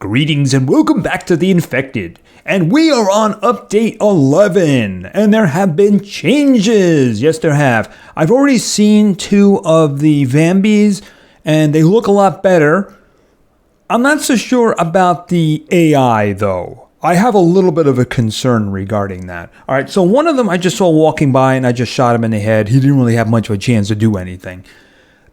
Greetings and welcome back to The Infected. And we are on update 11. And there have been changes. Yes, there have. I've already seen 2 of the Vambies and they look a lot better. I'm not so sure about the AI though. I have a little bit of a concern regarding that. All right, so one of them I just saw walking by and I just shot him in the head. He didn't really have much of a chance to do anything.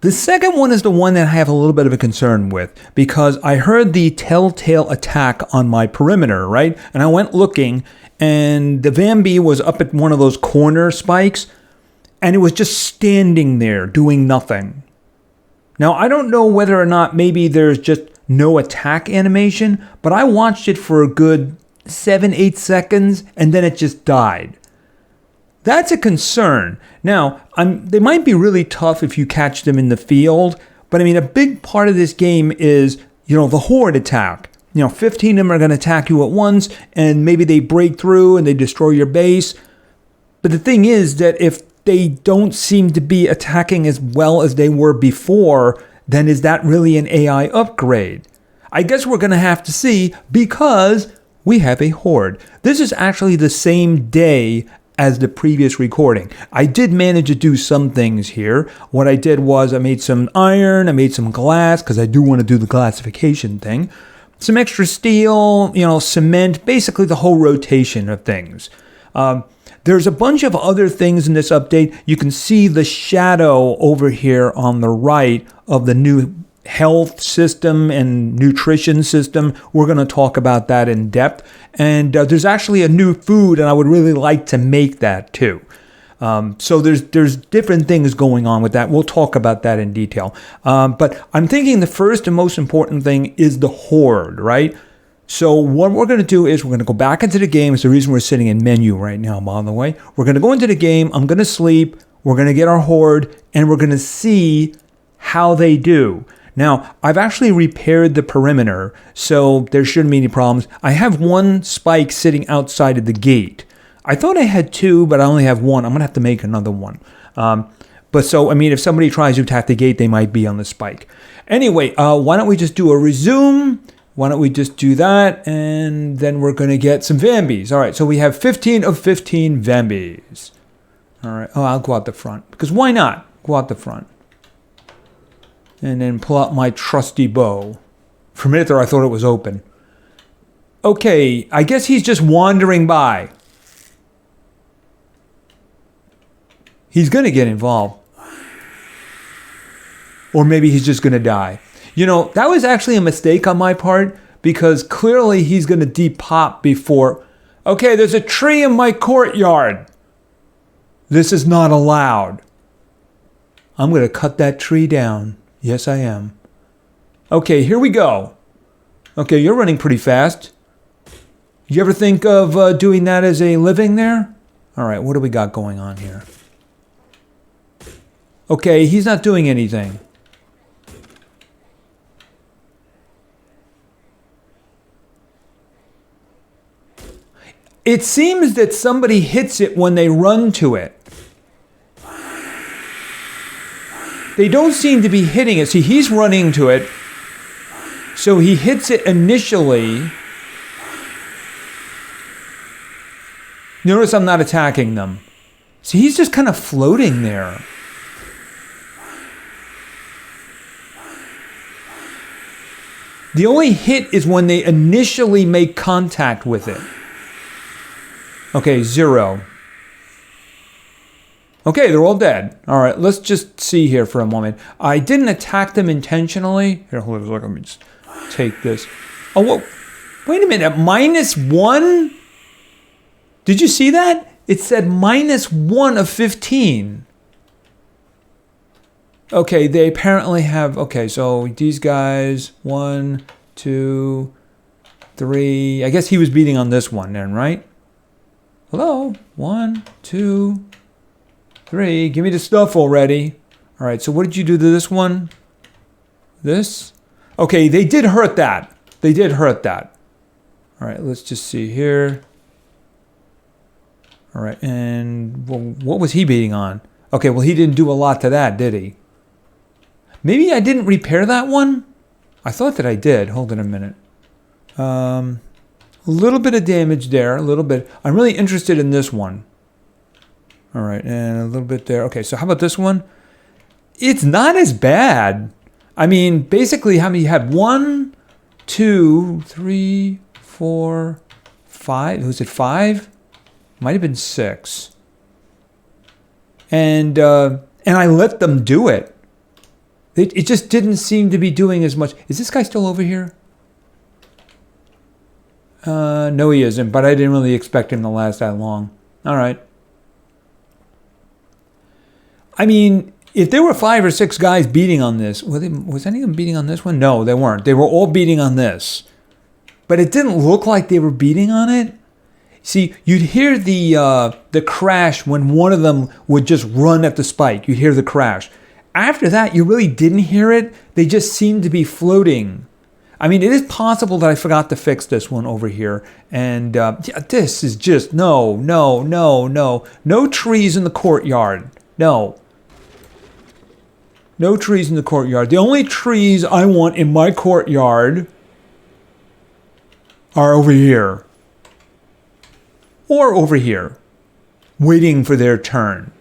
The second one is the one that I have a little bit of a concern with because I heard the telltale attack on my perimeter, right? And I went looking and the Vambi was up at one of those corner spikes and it was just standing there doing nothing. Now, I don't know whether or not maybe there's just no attack animation, but I watched it for a good 7-8 seconds and then it just died. That's a concern. Now, they might be really tough if you catch them in the field, but I mean, a big part of this game is, the horde attack. 15 of them are going to attack you at once, and maybe they break through and they destroy your base. But the thing is that if they don't seem to be attacking as well as they were before, then is that really an AI upgrade? I guess we're going to have to see because we have a horde. This is actually the same day as the previous recording. I did manage to do some things here. What I did was I made some iron, I made some glass, because I do want to do the glassification thing. Some extra steel, cement, basically the whole rotation of things. There's a bunch of other things in this update. You can see the shadow over here on the right of the new health system and nutrition system. We're going to talk about that in depth. And there's actually a new food, and I would really like to make that too. So there's different things going on with that. We'll talk about that in detail. But I'm thinking the first and most important thing is the horde, right? So what we're going to do is we're going to go back into the game. It's the reason we're sitting in menu right now, by the way. We're going to go into the game. I'm going to sleep. We're going to get our horde, and we're going to see how they do. Now, I've actually repaired the perimeter, so there shouldn't be any problems. I have 1 spike sitting outside of the gate. I thought I had 2, but I only have 1. I'm going to have to make another one. If somebody tries to attack the gate, they might be on the spike. Anyway, why don't we just do a resume? Why don't we just do that, and then we're going to get some Vambies. All right, so we have 15 of 15 Vambies. All right, I'll go out the front, because why not? Go out the front. And then pull out my trusty bow. For a minute there, I thought it was open. Okay, I guess he's just wandering by. He's going to get involved. Or maybe he's just going to die. That was actually a mistake on my part, because clearly he's going to depop before. Okay, there's a tree in my courtyard. This is not allowed. I'm going to cut that tree down. Yes, I am. Okay, here we go. Okay, you're running pretty fast. You ever think of doing that as a living there? All right, what do we got going on here? Okay, he's not doing anything. It seems that somebody hits it when they run to it. They don't seem to be hitting it. See, he's running to it. So he hits it initially. Notice I'm not attacking them. See, he's just kind of floating there. The only hit is when they initially make contact with it. Okay, 0. Okay, they're all dead. All right, let's just see here for a moment. I didn't attack them intentionally. Here, hold on, let me just take this. Oh, whoa. Wait a minute, -1? Did you see that? It said -1 of 15. Okay, they apparently have, okay, so these guys, 1, 2, 3. I guess he was beating on this one then, right? Hello? 1, 2, 3. Give me the stuff already. All right, so what did you do to this one? This? Okay, they did hurt that. They did hurt that. All right, let's just see here. All right, and what was he beating on? Okay, well, he didn't do a lot to that, did he? Maybe I didn't repair that one? I thought that I did. Hold on a minute. A little bit of damage there, a little bit. I'm really interested in this one. All right, and a little bit there. Okay, so how about this one? It's not as bad. I mean, basically, how many you had? 1, 2, 3, 4, 5. Was it 5? Might have been 6. And I let them do it. It just didn't seem to be doing as much. Is this guy still over here? No, he isn't, but I didn't really expect him to last that long. All right. I mean, if there were 5 or 6 guys beating on this, was any of them beating on this one? No, they weren't. They were all beating on this. But it didn't look like they were beating on it. See, you'd hear the crash when one of them would just run at the spike. You'd hear the crash. After that, you really didn't hear it. They just seemed to be floating. I mean, it is possible that I forgot to fix this one over here. And yeah, this is just, no. No trees in the courtyard. No. No trees in the courtyard. The only trees I want in my courtyard are over here. Or over here. Waiting for their turn.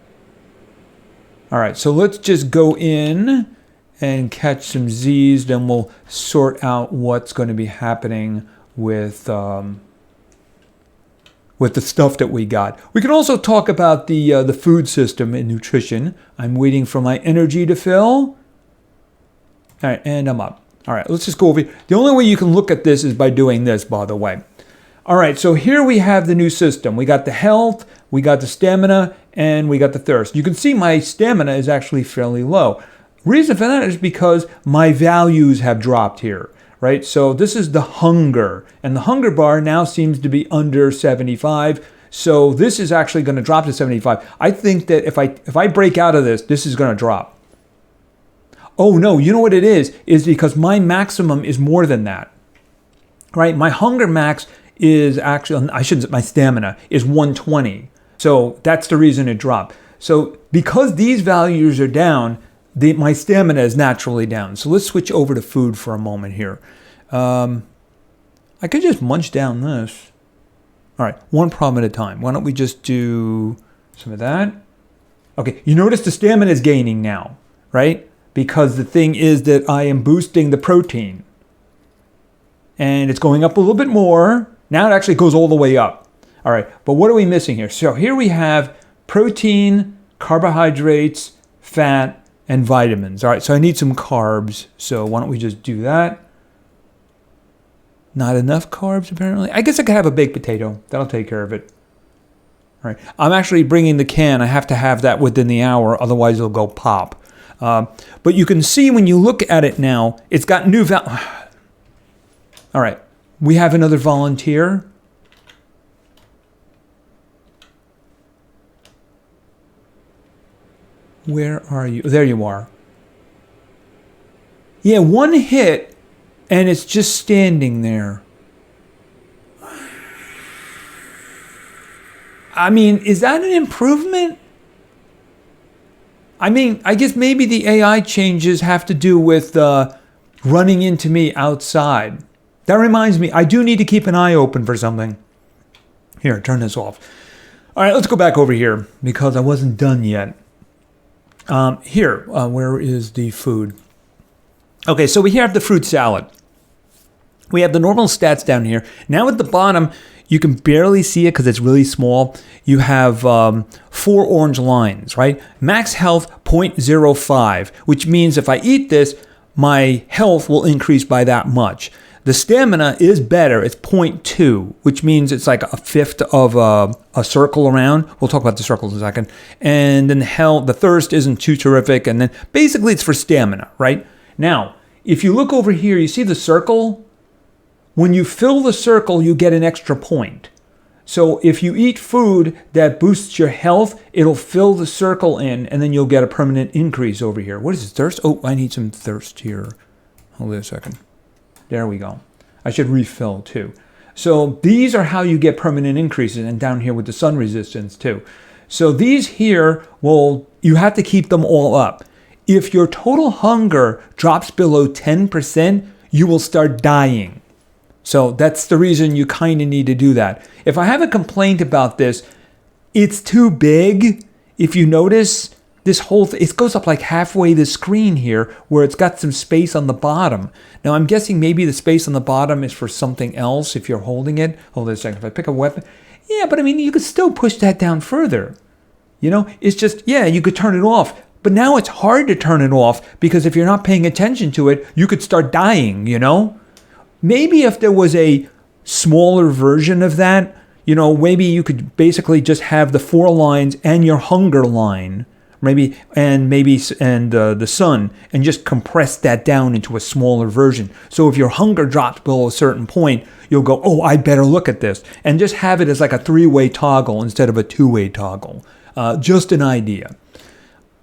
All right, so let's just go in and catch some Z's. Then we'll sort out what's going to be happening with the stuff that we got. We can also talk about the food system and nutrition. I'm waiting for my energy to fill. All right, and I'm up. All right, let's just go over here. The only way you can look at this is by doing this, by the way. All right, so here we have the new system. We got the health, we got the stamina, and we got the thirst. You can see my stamina is actually fairly low. Reason for that is because my values have dropped here, right? So this is the hunger, and the hunger bar now seems to be under 75. So this is actually going to drop to 75. I think that if I break out of this, this is going to drop. Oh no, you know what it is because my maximum is more than that, right? My hunger max is actually, my stamina is 120. So that's the reason it dropped. So because these values are down, my stamina is naturally down. So let's switch over to food for a moment here. I could just munch down this. All right, one problem at a time. Why don't we just do some of that? Okay, you notice the stamina is gaining now, right? Because the thing is that I am boosting the protein. And it's going up a little bit more. Now it actually goes all the way up. All right, but what are we missing here? So here we have protein, carbohydrates, fat, and vitamins. All right, so I need some carbs. So why don't we just do that? Not enough carbs, apparently. I guess I could have a baked potato. That'll take care of it. All right, I'm actually bringing the can. I have to have that within the hour, otherwise it'll go pop. But you can see when you look at it now, it's got new All right, we have another volunteer. Where are you? There you are. Yeah, one hit, and it's just standing there. I mean, is that an improvement? I mean, I guess maybe the AI changes have to do with running into me outside. That reminds me, I do need to keep an eye open for something. Here, turn this off. All right, let's go back over here because I wasn't done yet. Where is the food? Okay, so we have the fruit salad. We have the normal stats down here. Now at the bottom, you can barely see it because it's really small. You have 4 orange lines, right? Max health 0.05, which means if I eat this, my health will increase by that much. The stamina is better. It's 0.2, which means it's like a fifth of a circle around. We'll talk about the circles in a second. And then the thirst isn't too terrific. And then basically it's for stamina, right? Now, if you look over here, you see the circle? When you fill the circle, you get an extra point. So if you eat food that boosts your health, it'll fill the circle in, and then you'll get a permanent increase over here. What is this, thirst? Oh, I need some thirst here. Hold on a second. There we go. I should refill too. So these are how you get permanent increases, and down here with the sun resistance too. So these here, you have to keep them all up. If your total hunger drops below 10%, you will start dying. So that's the reason you kind of need to do that. If I have a complaint about this, it's too big. If you notice, this whole thing, it goes up like halfway the screen here where it's got some space on the bottom. Now I'm guessing maybe the space on the bottom is for something else if you're holding it. Hold on a second. If I pick a weapon, yeah, but I mean, you could still push that down further. You know, it's just, yeah, you could turn it off. But now it's hard to turn it off because if you're not paying attention to it, you could start dying, you know? Maybe if there was a smaller version of that, you know, maybe you could basically just have the 4 lines and your hunger line, and the sun, and just compress that down into a smaller version. So if your hunger drops below a certain point, you'll go, oh, I better look at this, and just have it as like a 3-way toggle instead of a 2-way toggle. Just an idea.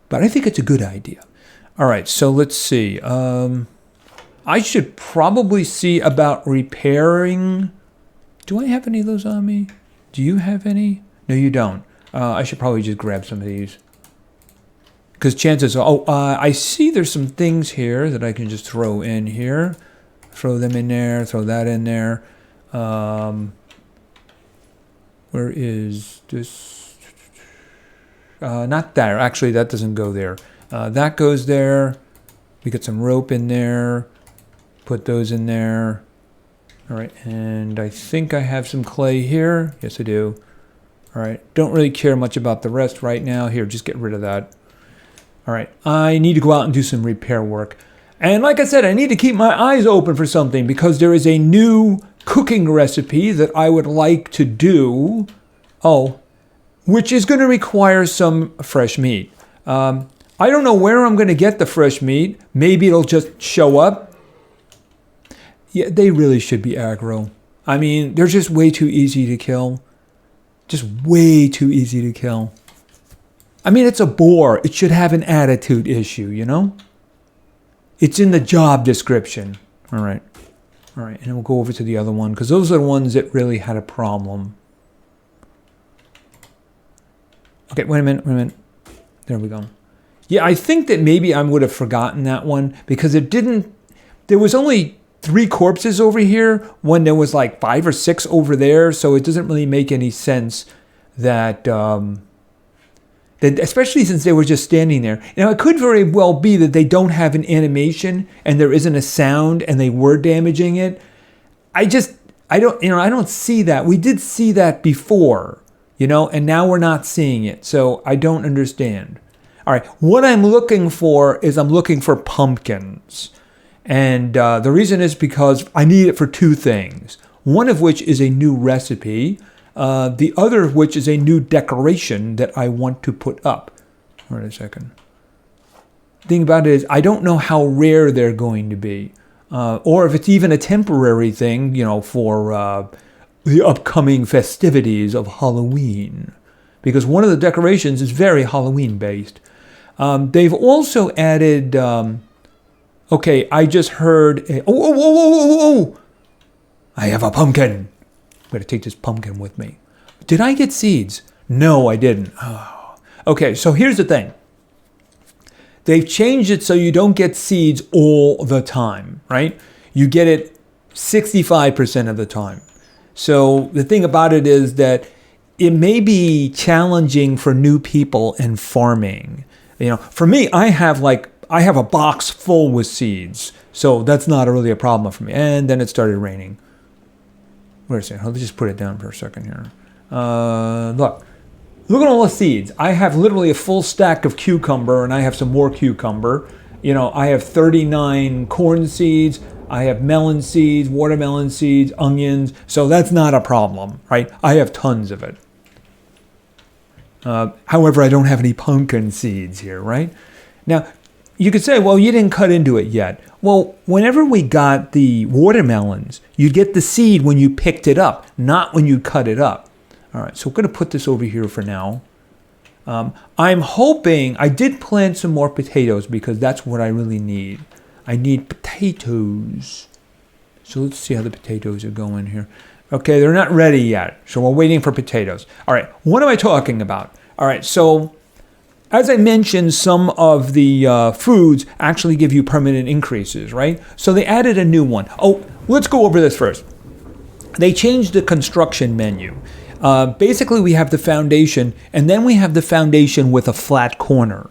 But I think it's a good idea. All right, so let's see. I should probably see about repairing. Do I have any of those on me? Do you have any? No, you don't. I should probably just grab some of these. Because chances are, I see there's some things here that I can just throw in here. Throw them in there, throw that in there. Where is this? Not there. Actually, that doesn't go there. That goes there. We got some rope in there. Put those in there. All right, and I think I have some clay here. Yes, I do. All right, don't really care much about the rest right now. Here, just get rid of that. All right, I need to go out and do some repair work. And like I said, I need to keep my eyes open for something because there is a new cooking recipe that I would like to do. Which is going to require some fresh meat. I don't know where I'm going to get the fresh meat. Maybe it'll just show up. Yeah, they really should be aggro. I mean, they're just way too easy to kill. Just way too easy to kill. I mean, it's a boar. It should have an attitude issue, you know? It's in the job description. All right. All right, and then we'll go over to the other one because those are the ones that really had a problem. Okay, wait a minute. There we go. Yeah, I think that maybe I would have forgotten that one because there was only 3 corpses over here when there was like 5 or 6 over there, so it doesn't really make any sense that especially since they were just standing there. Now, it could very well be that they don't have an animation and there isn't a sound and they were damaging it. I don't see that. We did see that before. You know, and now we're not seeing it. So I don't understand. All right. What I'm looking for is I'm looking for pumpkins. And the reason is because I need it for 2 things. One of which is a new recipe. The other of which is a new decoration that I want to put up. Wait a second. The thing about it is I don't know how rare they're going to be. Or if it's even a temporary thing, you know, for the upcoming festivities of Halloween, because one of the decorations is very Halloween based. They've also added, okay, I just heard, I have a pumpkin. I'm going to take this pumpkin with me. Did I get seeds? No, I didn't. Oh. Okay, so here's the thing. They've changed it so you don't get seeds all the time, right? You get it 65% of the time. So the thing about it is that it may be challenging for new people in farming. You know, for me, I have a box full with seeds, so that's not really a problem for me. And then it started raining. Wait a second, let's just put it down for a second here. Look at all the seeds. I have literally a full stack of cucumber, and I have some more cucumber. You know, I have 39 corn seeds. I have melon seeds, watermelon seeds, onions. So that's not a problem, right? I have tons of it. However, I don't have any pumpkin seeds here, right? Now, you could say, well, you didn't cut into it yet. Well, whenever we got the watermelons, you'd get the seed when you picked it up, not when you cut it up. All right, so we're going to put this over here for now. I'm hoping, I did plant some more potatoes because that's what I really need. I need potatoes. So let's see how the potatoes are going here. Okay, they're not ready yet, so we're waiting for potatoes. All right, what am I talking about? All right, so as I mentioned, some of the foods actually give you permanent increases, right? So they added a new one. Oh, let's go over this first. they changed the construction menu. Basically, we have the foundation, and then we have the foundation with a flat corner.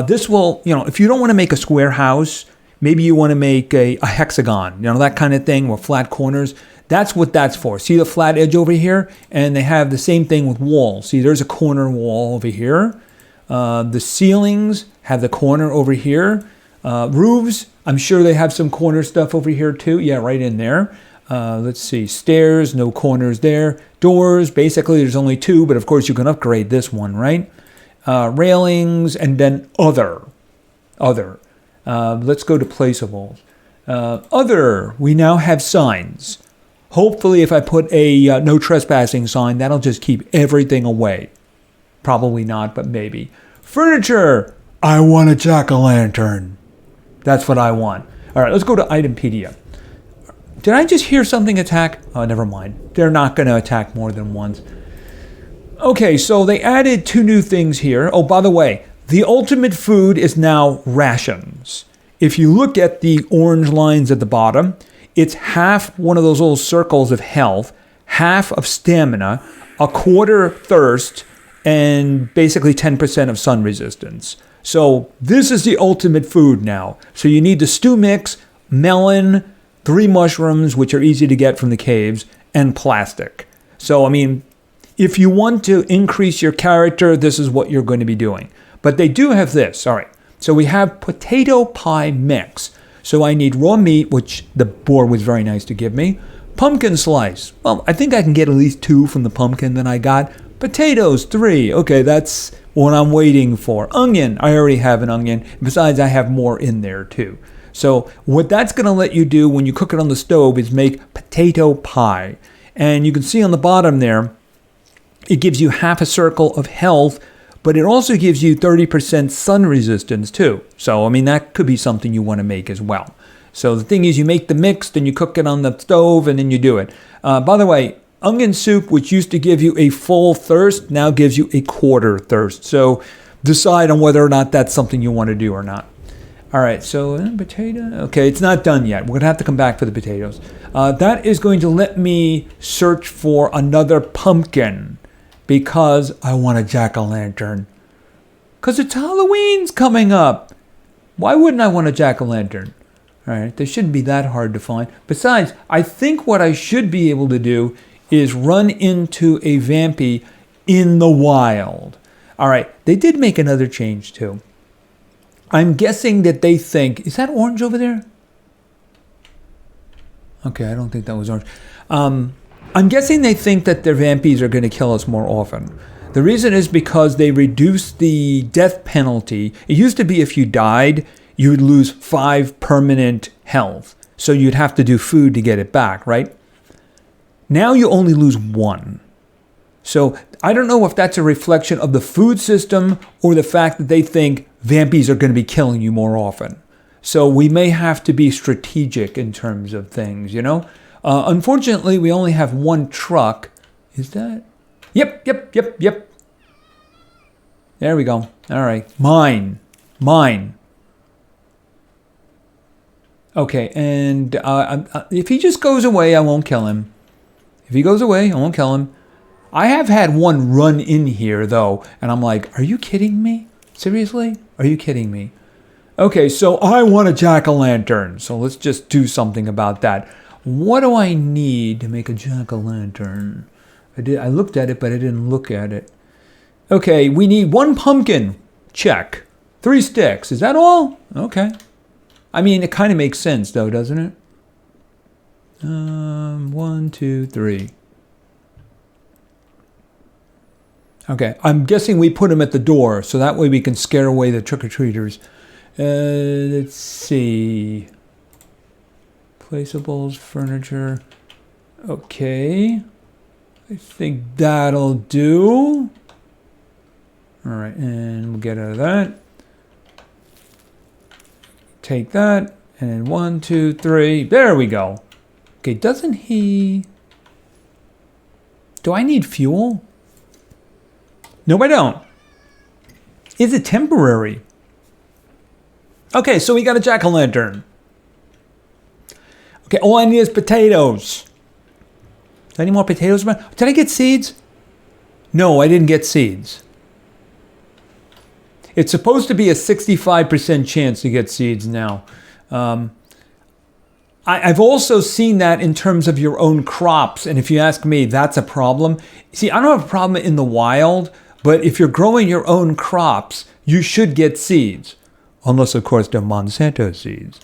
This will, if you don't want to make a square house, maybe you want to make a hexagon, that kind of thing, with flat corners. That's what that's for. See the flat edge over here? And they have the same thing with walls. See, there's a corner wall over here. The ceilings have the corner over here. Roofs, I'm sure they have some corner stuff over here too. Yeah, right in there. Let's see, stairs, no corners there. Doors, basically there's only two, but of course you can upgrade this one, right? Railings, and then other. Let's go to placeables. Other, we now have signs. Hopefully if I put a no trespassing sign, that'll just keep everything away. Probably not, but maybe. Furniture, I want a jack-o'-lantern. That's what I want. All right, let's go to Itempedia. Did I just hear something attack? Oh, never mind. They're not going to attack more than once. Okay, so they added 2 new things here. Oh, by the way, the ultimate food is now rations. If you look at the orange lines at the bottom, it's half one of those little circles of health, half of stamina, a quarter thirst, and basically 10% of sun resistance. So this is the ultimate food now. So you need the stew mix, melon, 3 mushrooms, which are easy to get from the caves, and plastic. So, if you want to increase your character, this is what you're going to be doing. But they do have this. All right. So we have potato pie mix. So I need raw meat, which the board was very nice to give me. Pumpkin slice. Well, I think I can get at least 2 from the pumpkin that I got. Potatoes, 3. Okay, that's what I'm waiting for. Onion. I already have an onion. Besides, I have more in there too. So what that's going to let you do when you cook it on the stove is make potato pie. And you can see on the bottom there, it gives you half a circle of health, but it also gives you 30% sun resistance too. So, that could be something you want to make as well. So the thing is, you make the mix, then you cook it on the stove, and then you do it. By the way, onion soup, which used to give you a full thirst, now gives you a quarter thirst. So decide on whether or not that's something you want to do or not. All right, so potato. Okay, it's not done yet. We're going to have to come back for the potatoes. That is going to let me search for another pumpkin because I want a jack-o'-lantern. Because it's Halloween's coming up. Why wouldn't I want a jack-o'-lantern? All right, they shouldn't be that hard to find. Besides, I think what I should be able to do is run into a Vampy in the wild. All right, they did make another change too. I'm guessing that they think, is that orange over there? Okay, I don't think that was orange. I'm guessing they think that their Vampies are going to kill us more often. The reason is because they reduced the death penalty. It used to be if you died, you would lose 5 permanent health. So you'd have to do food to get it back, right? Now you only lose 1. So I don't know if that's a reflection of the food system or the fact that they think Vampies are going to be killing you more often. So we may have to be strategic in terms of things, Unfortunately, we only have 1 truck. Is that? Yep. There we go. All right. Mine. Okay, and if he just goes away, I won't kill him. If he goes away, I won't kill him. I have had one run in here, though, and I'm like, are you kidding me? Seriously? Are you kidding me? Okay, so I want a jack-o'-lantern, so let's just do something about that. What do I need to make a jack-o'-lantern? I looked at it, but I didn't look at it. Okay, we need 1 pumpkin. Check. 3 sticks. Is that all? Okay. It kind of makes sense, though, doesn't it? 1, 2, 3. Okay, I'm guessing we put them at the door, so that way we can scare away the trick-or-treaters. Let's see. Placeables, furniture. Okay. I think that'll do. All right, and we'll get out of that. Take that, and then 1, 2, 3. There we go. Okay, doesn't he... Do I need fuel? No, I don't. Is it temporary? Okay, so we got a jack-o'-lantern. Okay, all I need is potatoes. there any more potatoes around? Did I get seeds? No, I didn't get seeds. It's supposed to be a 65% chance to get seeds now. I've also seen that in terms of your own crops. And if you ask me, that's a problem. See, I don't have a problem in the wild, but if you're growing your own crops, you should get seeds. Unless, of course, they're Monsanto seeds.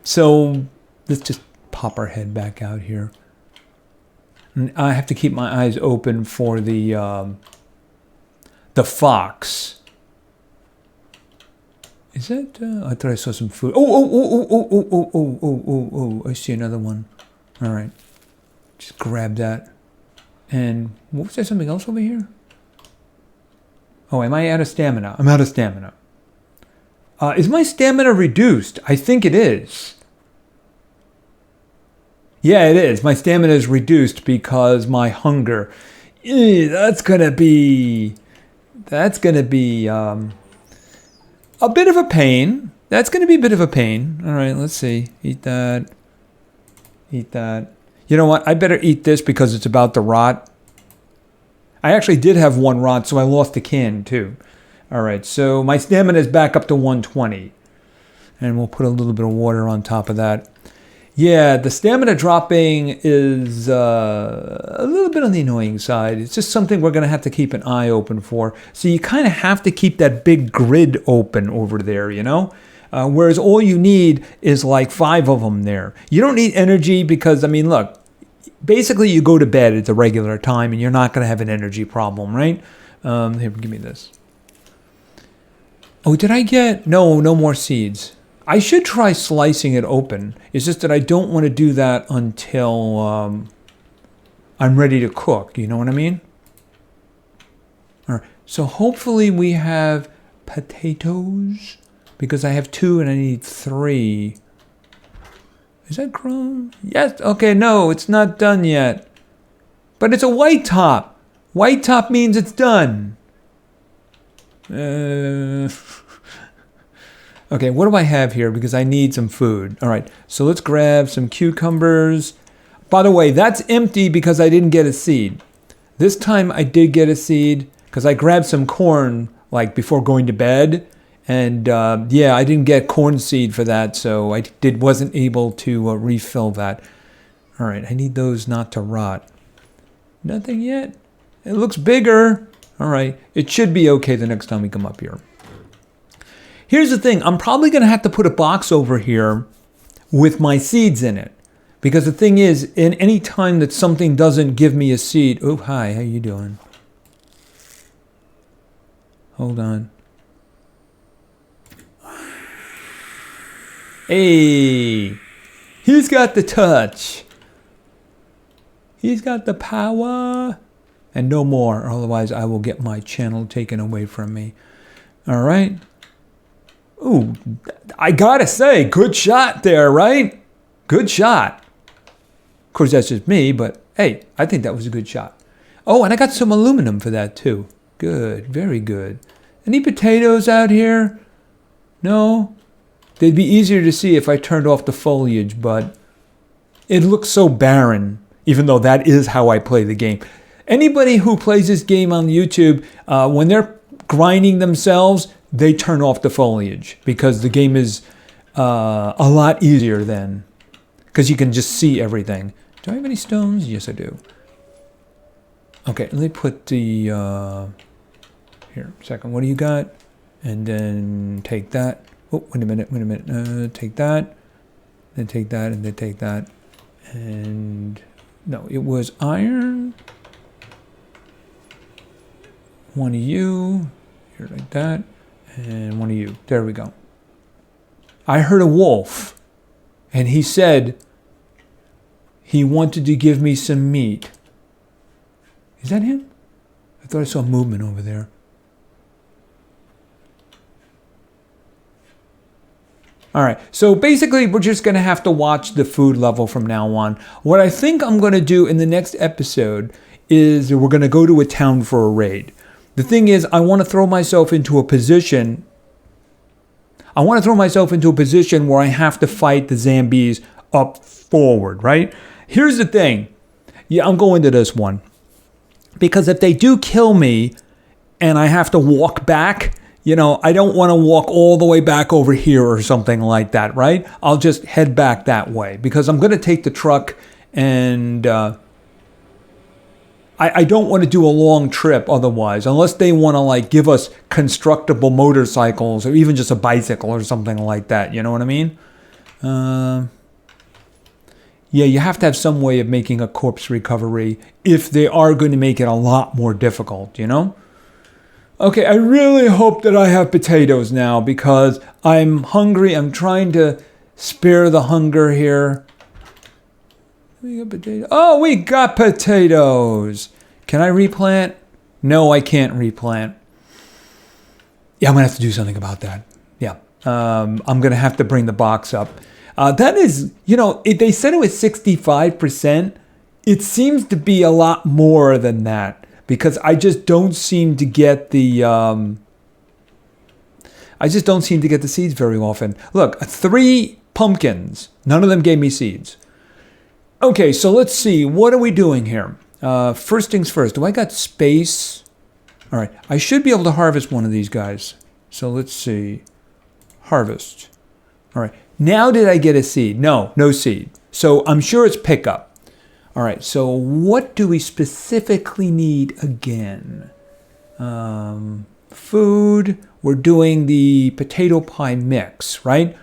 So let's just pop our head back out here. And I have to keep my eyes open for the fox. Is that? I thought I saw some food. Oh! I see another one. All right, just grab that. And what was there? Something else over here? Oh, am I out of stamina? I'm out of stamina. Is my stamina reduced? I think it is. Yeah, it is. My stamina is reduced because my hunger. That's gonna be a bit of a pain. That's gonna be a bit of a pain. All right, let's see. Eat that. Eat that. You know what? I better eat this because it's about to rot. I actually did have one rot, so I lost the can too. All right, so my stamina is back up to 120. And we'll put a little bit of water on top of that. Yeah, the stamina dropping is a little bit on the annoying side. It's just something we're going to have to keep an eye open for. So you kind of have to keep that big grid open over there, you know? Whereas all you need is like 5 of them there. You don't need energy because, I mean, look, basically you go to bed at the regular time and you're not going to have an energy problem, right? Here, give me this. Oh, did I get... No more seeds. I should try slicing it open. It's just that I don't want to do that until I'm ready to cook. You know what I mean? All right. So hopefully we have potatoes because I have 2 and I need 3. Is that grown? Yes. Okay. No, it's not done yet. But it's a white top. White top means it's done. Okay, what do I have here? Because I need some food. All right, so let's grab some cucumbers. By the way, that's empty because I didn't get a seed. This time I did get a seed because I grabbed some corn like before going to bed. And yeah, I didn't get corn seed for that, so I wasn't able to refill that. All right, I need those not to rot. Nothing yet. It looks bigger. All right, it should be okay the next time we come up here. Here's the thing. I'm probably going to have to put a box over here with my seeds in it. Because the thing is, in any time that something doesn't give me a seed... Oh, hi. How you doing? Hold on. Hey! He's got the touch. He's got the power. And no more. Otherwise, I will get my channel taken away from me. All right? Ooh, I gotta say, good shot there, right? Good shot. Of course, that's just me, but hey, I think that was a good shot. Oh, and I got some aluminum for that too. Good, very good. Any potatoes out here? No? They'd be easier to see if I turned off the foliage, but it looks so barren, even though that is how I play the game. Anybody who plays this game on YouTube, when they're grinding themselves, they turn off the foliage because the game is a lot easier then. Because you can just see everything. Do I have any stones? Yes, I do. Okay, let me put the... here, second. What do you got? And then take that. Oh, wait a minute. Take that. Then take that, and then take that. And... no, it was iron. One of you. Here, like that. And one of you. There we go. I heard a wolf. And he said he wanted to give me some meat. Is that him? I thought I saw movement over there. All right. So basically, we're just going to have to watch the food level from now on. What I think I'm going to do in the next episode is we're going to go to a town for a raid. The thing is, I want to throw myself into a position. I want to throw myself into a position where I have to fight the zombies up forward, right? Here's the thing. Yeah, I'm going to this one. Because if they do kill me and I have to walk back, you know, I don't want to walk all the way back over here or something like that, right? I'll just head back that way because I'm going to take the truck and I don't want to do a long trip otherwise, unless they want to like give us constructible motorcycles or even just a bicycle or something like that. You know what I mean? Yeah, you have to have some way of making a corpse recovery if they are going to make it a lot more difficult, you know? Okay, I really hope that I have potatoes now because I'm hungry. I'm trying to spare the hunger here. We got potatoes. Oh, we got potatoes. Can I replant? No, I can't replant. Yeah, I'm going to have to do something about that. Yeah, I'm going to have to bring the box up. That is, you know, they said it was 65%. It seems to be a lot more than that because I just don't seem to get the seeds very often. Look, 3 pumpkins. None of them gave me seeds. Okay, so let's see. What are we doing here? First things first. Do I got space? All right. I should be able to harvest one of these guys. So let's see. Harvest. All right. Now did I get a seed? No, no seed. So I'm sure it's pickup. All right. So what do we specifically need again? Food. We're doing the potato pie mix, right?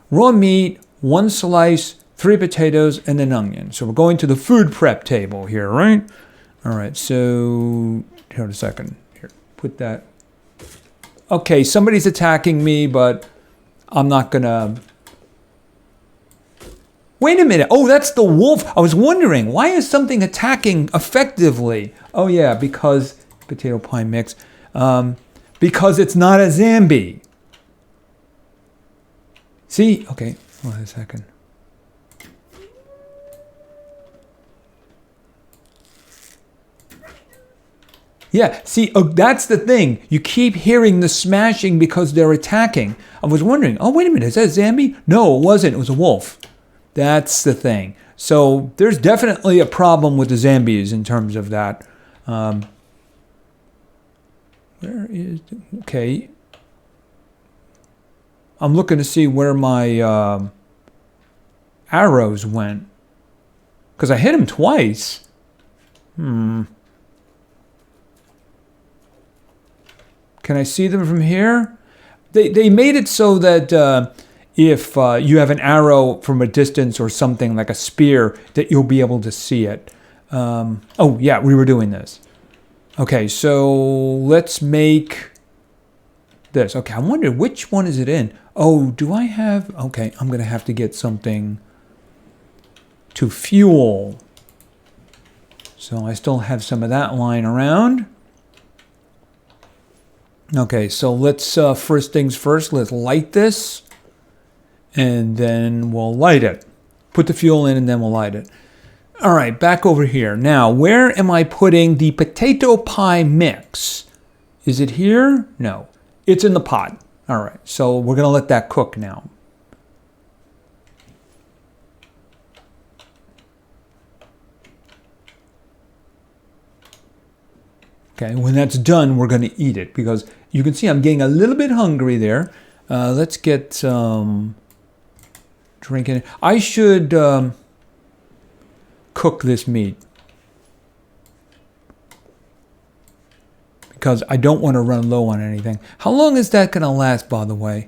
Raw meat, 1 slice, 3 potatoes, and an onion. So we're going to the food prep table here, right? All right, so, hold a second. Here, put that. Okay, somebody's attacking me, but I'm not gonna. Wait a minute. Oh, that's the wolf. I was wondering, why is something attacking effectively? Oh, yeah, because potato pie mix. Because it's not a zombie. See? Okay, hold on a second. Yeah, see, that's the thing. You keep hearing the smashing because they're attacking. I was wondering, oh, wait a minute, is that a zombie? No, it wasn't. It was a wolf. That's the thing. So there's definitely a problem with the zombies in terms of that. Where is... Okay. I'm looking to see where my arrows went. Because I hit him twice. Can I see them from here? They made it so that if you have an arrow from a distance or something like a spear, that you'll be able to see it. Oh, yeah, we were doing this. Okay, so let's make this. Okay, I wonder which one is it in? Oh, do I have... Okay, I'm going to have to get something to fuel. So I still have some of that lying around. Okay, so let's, first things first, let's light this, and then we'll light it. Put the fuel in, and then we'll light it. All right, back over here. Now, where am I putting the potato pie mix? Is it here? No, it's in the pot. All right, so we're going to let that cook now. Okay, when that's done, we're going to eat it because you can see I'm getting a little bit hungry there. Let's get some drinking. I should cook this meat because I don't want to run low on anything. How long is that going to last, by the way?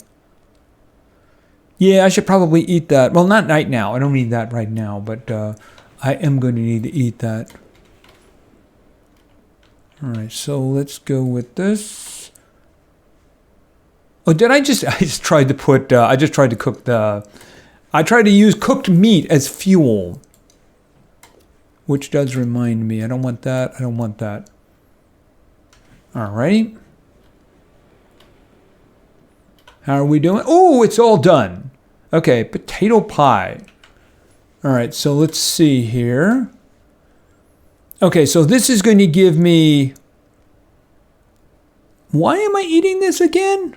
Yeah, I should probably eat that. Well, not right now. I don't need that right now, but I am going to need to eat that. All right, so let's go with this. Oh, did I just tried to put, I just tried to cook I tried to use cooked meat as fuel. Which does remind me, I don't want that, I don't want that. All right. How are we doing? Oh, it's all done. Okay, potato pie. All right, so let's see here. Okay, so this is going to give me... Why am I eating this again?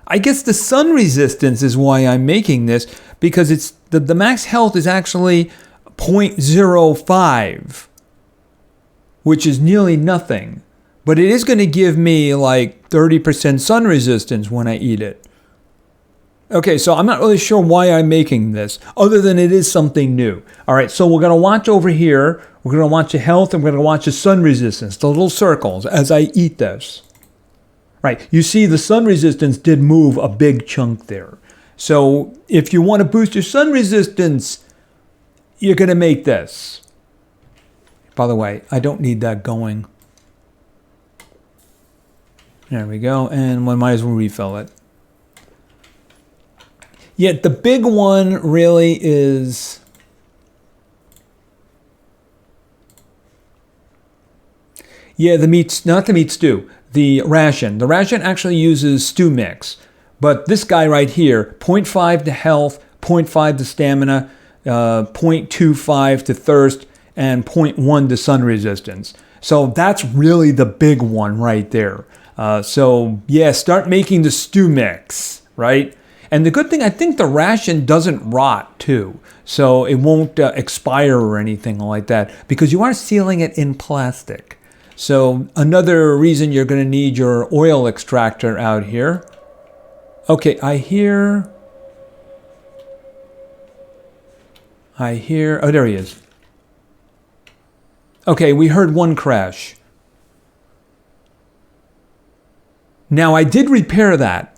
I guess the sun resistance is why I'm making this, because it's the max health is actually 0.05, which is nearly nothing. But it is going to give me like 30% sun resistance when I eat it. Okay, so I'm not really sure why I'm making this, other than it is something new. All right, so we're going to watch over here. We're going to watch the health, and we're going to watch the sun resistance, the little circles, as I eat this. Right, you see the sun resistance did move a big chunk there. So if you want to boost your sun resistance, you're going to make this. By the way, I don't need that going. There we go, and we might as well refill it. Yeah, the big one really is... Yeah, the meat, not the meat stew, the ration. The ration actually uses stew mix. But this guy right here, 0.5 to health, 0.5 to stamina, 0.25 to thirst, and 0.1 to sun resistance. So that's really the big one right there. So yeah, start making the stew mix, right? And the good thing, I think the ration doesn't rot too. So it won't expire or anything like that, because you are sealing it in plastic. So another reason you're going to need your oil extractor out here. Okay, I hear, oh, there he is. Okay, we heard one crash. Now, I did repair that.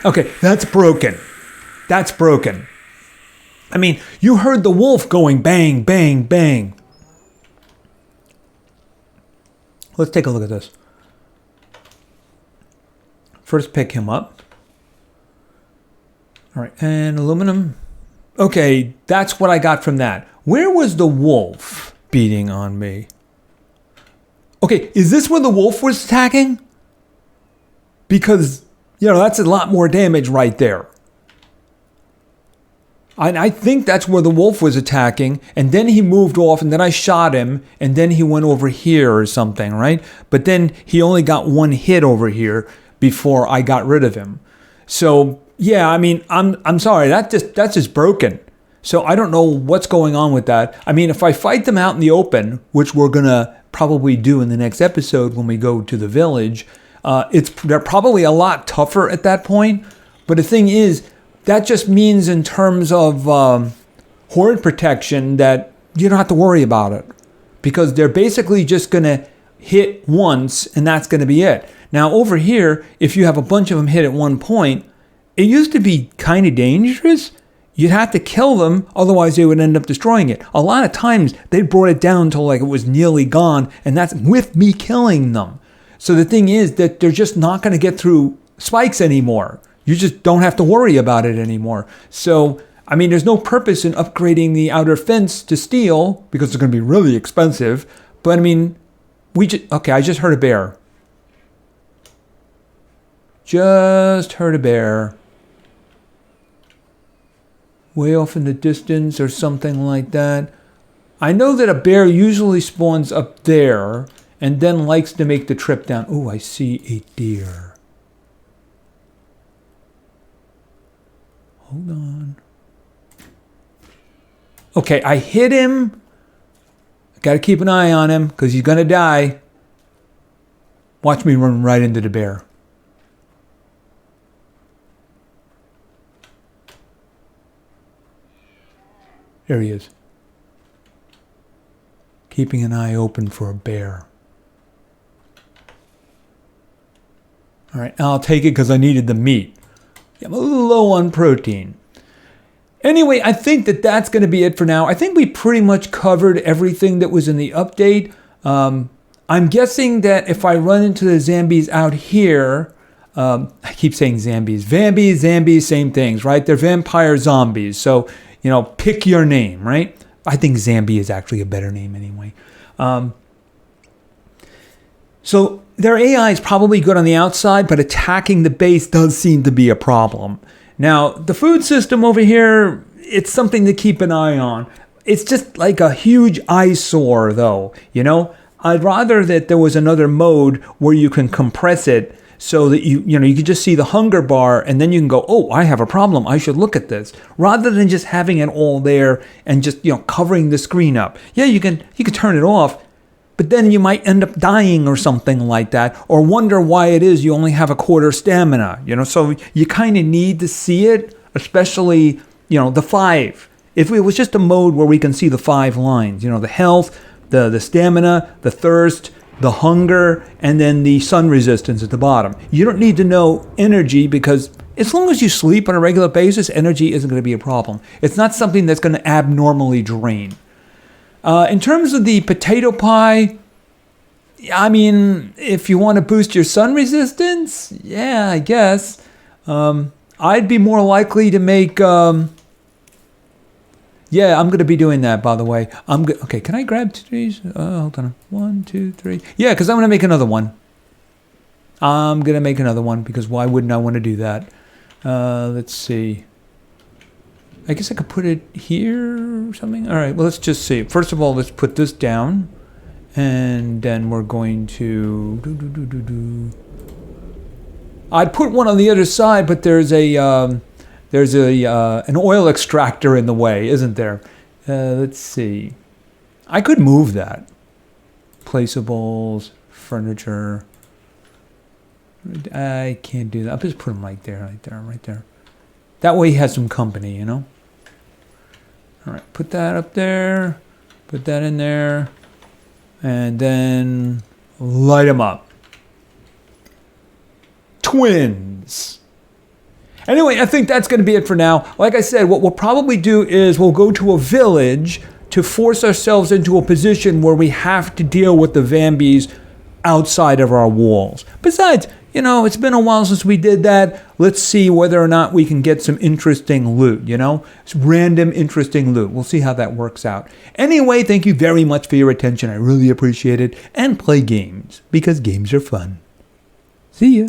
Okay, that's broken. That's broken. I mean, you heard the wolf going bang, bang, bang. Let's take a look at this. First, pick him up. All right, and aluminum. Okay, that's what I got from that. Where was the wolf beating on me? Okay, is this where the wolf was attacking? Because, you know, that's a lot more damage right there. I think that's where the wolf was attacking, and then he moved off, and then I shot him, and then he went over here or something, right? But then he only got one hit over here before I got rid of him. So yeah, I mean, I'm sorry, that's just broken. So I don't know what's going on with that. I mean, if I fight them out in the open, which we're gonna probably do in the next episode when we go to the village, they're probably a lot tougher at that point. But the thing is, that just means in terms of horde protection that you don't have to worry about it, because they're basically just gonna hit once and that's gonna be it. Now over here, if you have a bunch of them hit at one point, it used to be kind of dangerous. You'd have to kill them, otherwise they would end up destroying it. A lot of times they brought it down till like it was nearly gone, and that's with me killing them. So the thing is that they're just not going to get through spikes anymore. You just don't have to worry about it anymore. So, I mean, there's no purpose in upgrading the outer fence to steel, because it's going to be really expensive. But I mean, okay, I just heard a bear. Just heard a bear. Way off in the distance or something like that. I know that a bear usually spawns up there and then likes to make the trip down. Oh, I see a deer. Hold on. Okay, I hit him. Got to keep an eye on him because he's going to die. Watch me run right into the bear. There he is. Keeping an eye open for a bear. All right, I'll take it because I needed the meat. I'm a little low on protein. Anyway, I think that that's going to be it for now. I think we pretty much covered everything that was in the update. I'm guessing that if I run into the zombies out here, I keep saying zombies. Vambies, zombies, same things, right? They're vampire zombies. So, you know, pick your name, right? I think zombie is actually a better name anyway. So their AI is probably good on the outside, but attacking the base does seem to be a problem. Now, the food system over here, it's something to keep an eye on. It's just like a huge eyesore, though, you know? I'd rather that there was another mode where you can compress it so that you could just see the hunger bar and then you can go, oh, I have a problem. I should look at this. Rather than just having it all there and just, covering the screen up. Yeah, you can turn it off, but then you might end up dying or something like that, or wonder why it is you only have a quarter stamina, so you kind of need to see it, especially, the 5. If it was just a mode where we can see the 5 lines, the health, the stamina, the thirst, the hunger, and then the sun resistance at the bottom. You don't need to know energy because as long as you sleep on a regular basis, energy isn't going to be a problem. It's not something that's going to abnormally drain. In terms of the potato pie, I mean, if you want to boost your sun resistance, yeah, I guess. I'd be more likely to make... Yeah, I'm going to be doing that, by the way. Okay, can I grab 2 of these? Hold on. 1, 2, 3. Yeah, because I'm going to make another one. I'm going to make another one because why wouldn't I want to do that? Let's see. I guess I could put it here or something. All right, well, let's just see. First of all, let's put this down. And then we're going to... I'd put one on the other side, but there's an oil extractor in the way, isn't there? Let's see. I could move that. Placeables, furniture. I can't do that. I'll just put them right there. That way he has some company, All right, put that up there. Put that in there. And then light them up. Twins. Anyway, I think that's going to be it for now. Like I said, what we'll probably do is we'll go to a village to force ourselves into a position where we have to deal with the Vambies outside of our walls. Besides, it's been a while since we did that. Let's see whether or not we can get some interesting loot, It's random interesting loot. We'll see how that works out. Anyway, thank you very much for your attention. I really appreciate it. And play games, because games are fun. See ya.